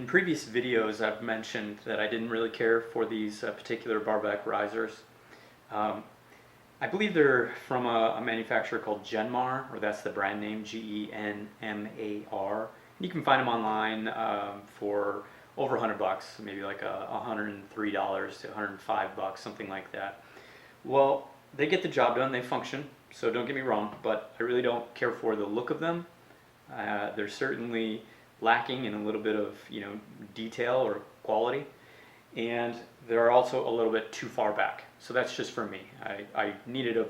In previous videos, I've mentioned that I didn't really care for these particular Barback risers. Um, I believe they're from a manufacturer called Genmar, or that's the brand name, Genmar. You can find them online for over $100, maybe like $103 to $105, something like that. Well, they get the job done, they function, so don't get me wrong, but I really don't care for the look of them. They're certainly lacking in a little bit of detail or quality, and they're also a little bit too far back. So that's just for me. I needed a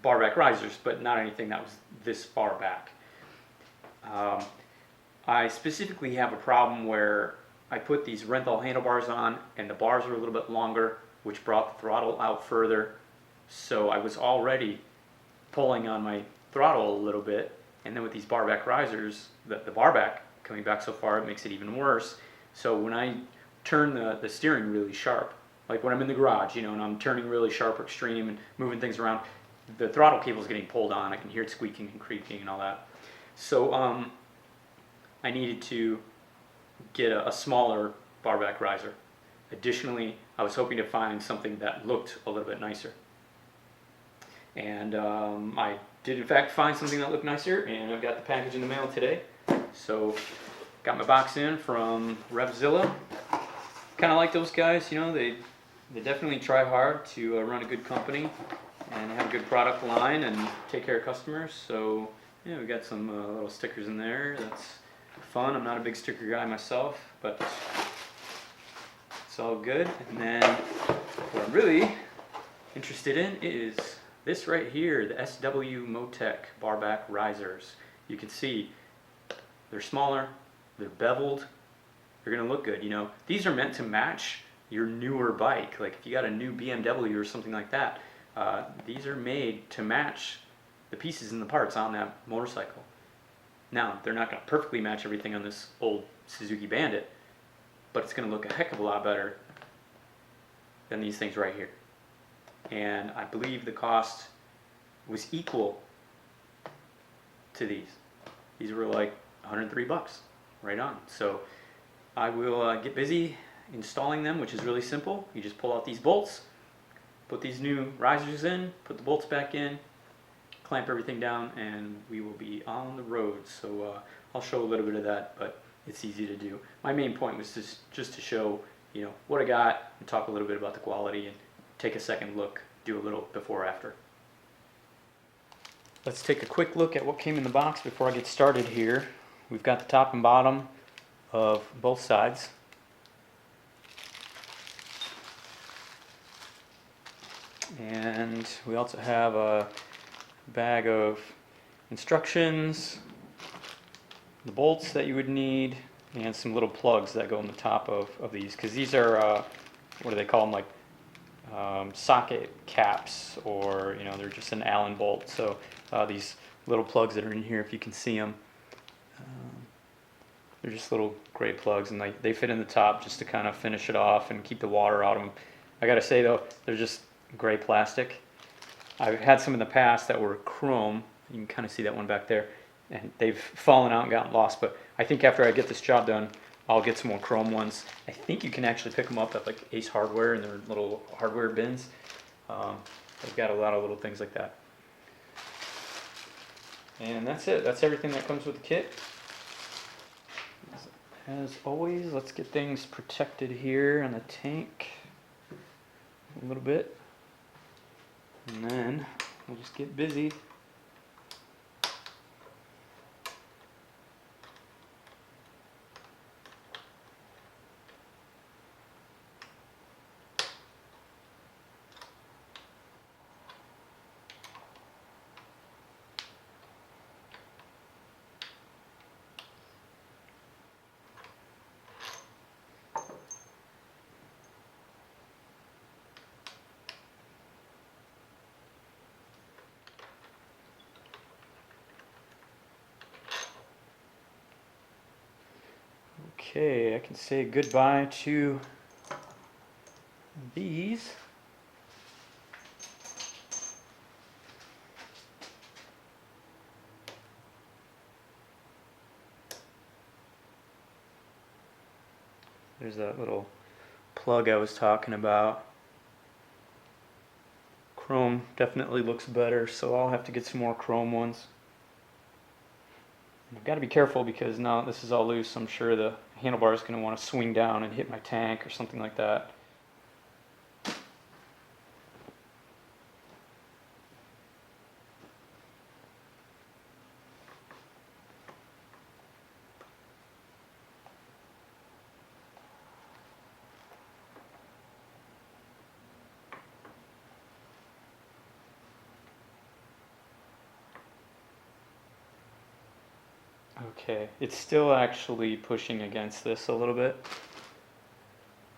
Barback risers, but not anything that was this far back. I specifically have a problem where I put these Renthal handlebars on and the bars are a little bit longer, which brought the throttle out further. So I was already pulling on my throttle a little bit, and then with these Barback risers, the barback coming back so far, it makes it even worse. So when I turn the steering really sharp, like when I'm in the garage, and I'm turning really sharp or extreme and moving things around, the throttle cable is getting pulled on. I can hear it squeaking and creaking and all that. So I needed to get a smaller Barback riser. Additionally, I was hoping to find something that looked a little bit nicer. And I did in fact find something that looked nicer, and I've got the package in the mail today. So got my box in from Revzilla. Kind of like those guys, they definitely try hard to run a good company and have a good product line and take care of customers. So yeah, we got some little stickers in there. That's fun. I'm not a big sticker guy myself, but it's all good. And then what I'm really interested in is this right here, the SW-Motech Barback Risers. You can see they're smaller, they're beveled, they're gonna look good. These are meant to match your newer bike. Like if you got a new BMW or something like that, these are made to match the pieces and the parts on that motorcycle. Now, they're not gonna perfectly match everything on this old Suzuki Bandit, but it's gonna look a heck of a lot better than these things right here. And I believe the cost was equal to these. These were like $103, right on. So I will get busy installing them, which is really simple. You just pull out these bolts, put these new risers in, put the bolts back in, clamp everything down, and we will be on the road. So I'll show a little bit of that, but it's easy to do. My main point was just to show what I got and talk a little bit about the quality and take a second look, do a little before after. Let's take a quick look at what came in the box before I get started here. We've got the top and bottom of both sides. And we also have a bag of instructions, the bolts that you would need, and some little plugs that go on the top of these, because these are, what do they call them, like socket caps, or they're just an Allen bolt. So these little plugs that are in here, if you can see them, they're just little gray plugs, and they fit in the top just to kind of finish it off and keep the water out of them. I gotta say though, they're just gray plastic. I've had some in the past that were chrome. You can kind of see that one back there, and they've fallen out and gotten lost, but I think after I get this job done, I'll get some more chrome ones. I think you can actually pick them up at like Ace Hardware in their little hardware bins. They've got a lot of little things like that. And that's it. That's everything that comes with the kit. As always, let's get things protected here on the tank a little bit. And then we'll just get busy. Okay, I can say goodbye to these. There's that little plug I was talking about. Chrome definitely looks better, so I'll have to get some more chrome ones. And I've got to be careful because now this is all loose. I'm sure the handlebar is going to want to swing down and hit my tank or something like that. Okay, it's still actually pushing against this a little bit.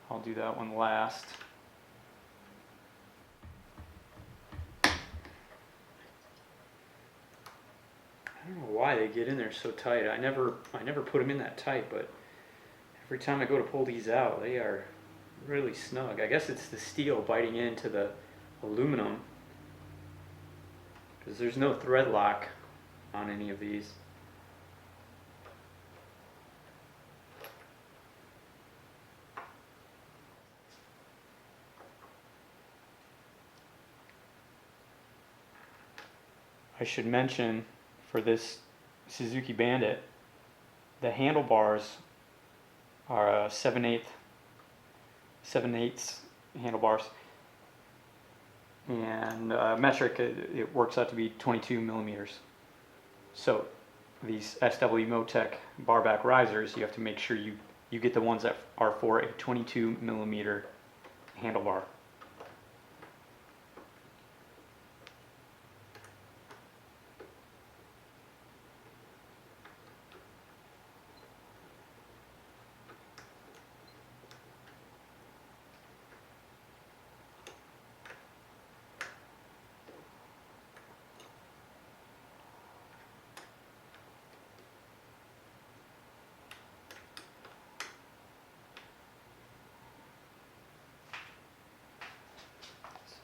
I'll do that one last. I don't know why they get in there so tight. I never put them in that tight, but every time I go to pull these out, they are really snug. I guess it's the steel biting into the aluminum, because there's no thread lock on any of these. I should mention, for this Suzuki Bandit, the handlebars are 7/8 handlebars, and metric it works out to be 22 millimeters. So these SW-Motech Barback Risers, you have to make sure you get the ones that are for a 22 millimeter handlebar.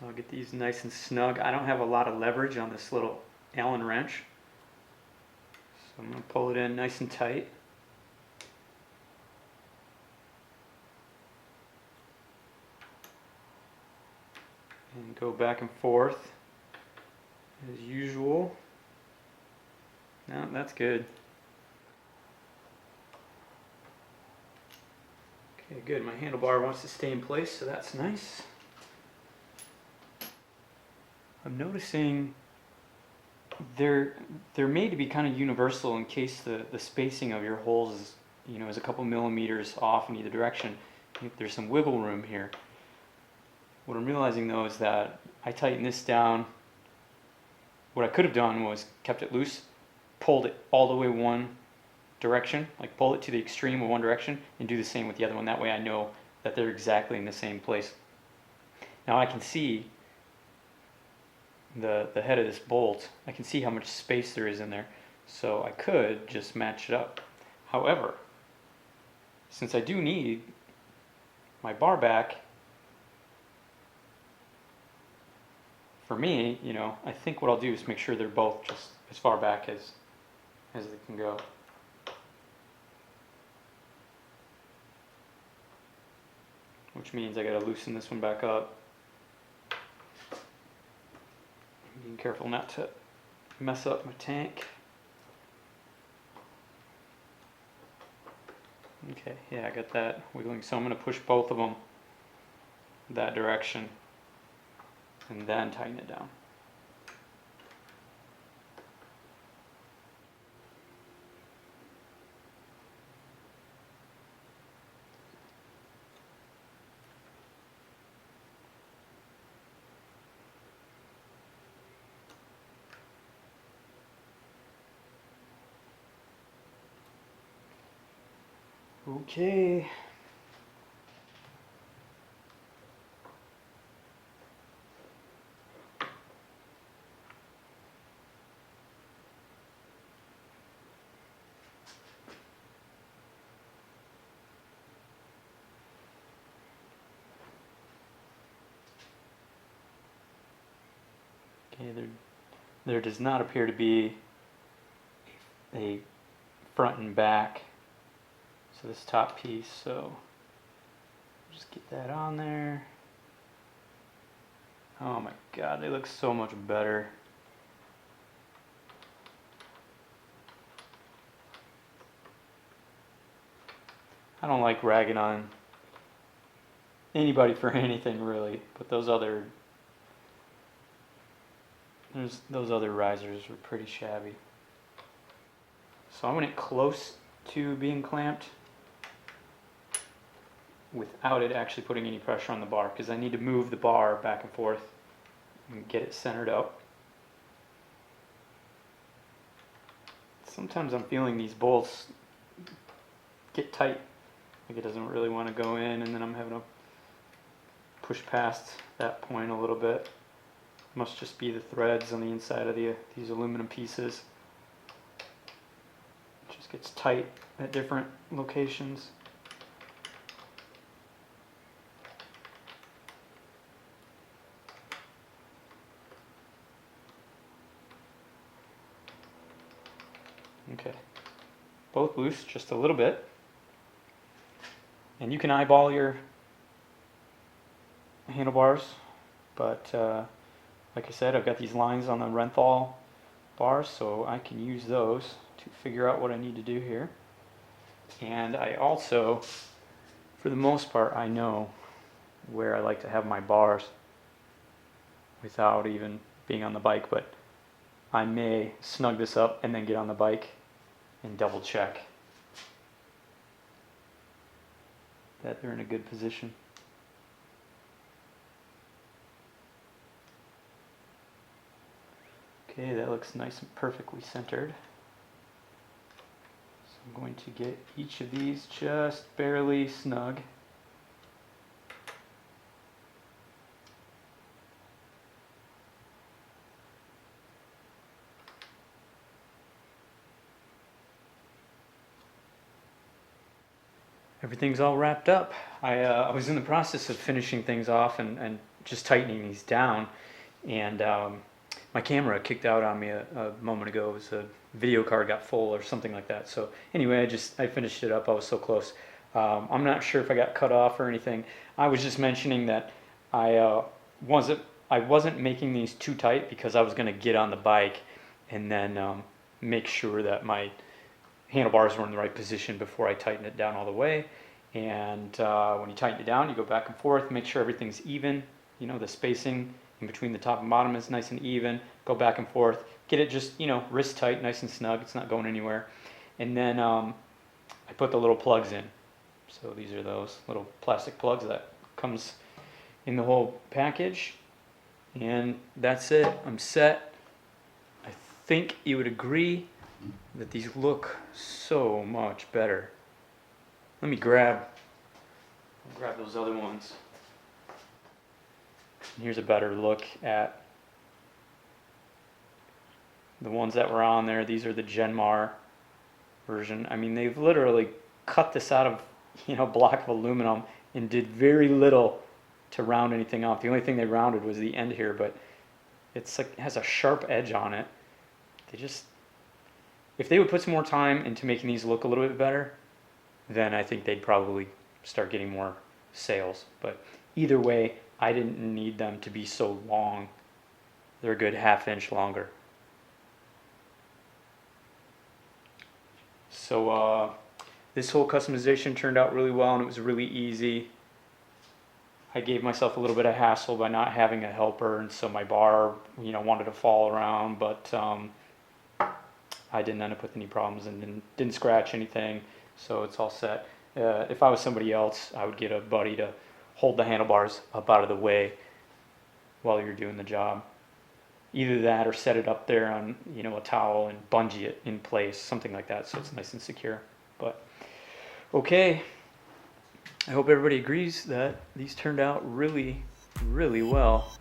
So I'll get these nice and snug. I don't have a lot of leverage on this little Allen wrench, so I'm going to pull it in nice and tight. And go back and forth as usual. No, that's good. Okay, good. My handlebar wants to stay in place, so that's nice. I'm noticing they're made to be kind of universal in case the spacing of your holes is, is a couple millimeters off in either direction. There's some wiggle room here. What I'm realizing though is that I tighten this down. What I could have done was kept it loose, pulled it all the way one direction, like pull it to the extreme of one direction, and do the same with the other one. That way I know that they're exactly in the same place. Now I can see the head of this bolt. I can see how much space there is in there, so I could just match it up. However, since I do need my bar back, for me, I think what I'll do is make sure they're both just as far back as they can go. Which means I gotta loosen this one back up. Being careful not to mess up my tank. Okay, yeah, I got that wiggling, so I'm going to push both of them that direction and then tighten it down. Okay. Okay, there does not appear to be a front and back. So this top piece, so Just get that on there. Oh my God, they look so much better. I don't like ragging on anybody for anything really, but those other risers were pretty shabby. So I want it close to being clamped without it actually putting any pressure on the bar, because I need to move the bar back and forth and get it centered out. Sometimes I'm feeling these bolts get tight, like it doesn't really want to go in, and then I'm having to push past that point a little bit. Must just be the threads on the inside of these aluminum pieces. It just gets tight at different locations. Okay, both loose just a little bit. And you can eyeball your handlebars, but like I said, I've got these lines on the Renthal bars, so I can use those to figure out what I need to do here. And I also, for the most part, I know where I like to have my bars without even being on the bike, but I may snug this up and then get on the bike and double check that they're in a good position. Okay, that looks nice and perfectly centered. So I'm going to get each of these just barely snug. Everything's all wrapped up. I was in the process of finishing things off and just tightening these down, and my camera kicked out on me a moment ago. It was a video card got full or something like that. So anyway, I finished it up. I was so close. I'm not sure if I got cut off or anything. I was just mentioning that I wasn't making these too tight because I was going to get on the bike and then make sure that my handlebars were in the right position before I tighten it down all the way. And when you tighten it down, you go back and forth, make sure everything's even. You know, the spacing in between the top and bottom is nice and even. Go back and forth, get it just, you know, wrist tight, nice and snug. It's not going anywhere. And then I put the little plugs in. So these are those little plastic plugs that comes in the whole package. And that's it. I'm set. I think you would agree that these look so much better. Let me grab those other ones. Here's a better look at the ones that were on there. These are the Genmar version. I mean, they've literally cut this out of, you know, block of aluminum and did very little to round anything off. The only thing they rounded was the end here, but it's like, it has a sharp edge on it. If they would put some more time into making these look a little bit better, then I think they'd probably start getting more sales. But either way, I didn't need them to be so long. They're a good half-inch longer. So this whole customization turned out really well, and it was really easy. I gave myself a little bit of hassle by not having a helper, and so my bar, you know, wanted to fall around, but I didn't end up with any problems and didn't scratch anything, so it's all set. If I was somebody else, I would get a buddy to hold the handlebars up out of the way while you're doing the job. Either that or set it up there on, you know, a towel and bungee it in place, something like that, so it's nice and secure. But okay, I hope everybody agrees that these turned out really, really well.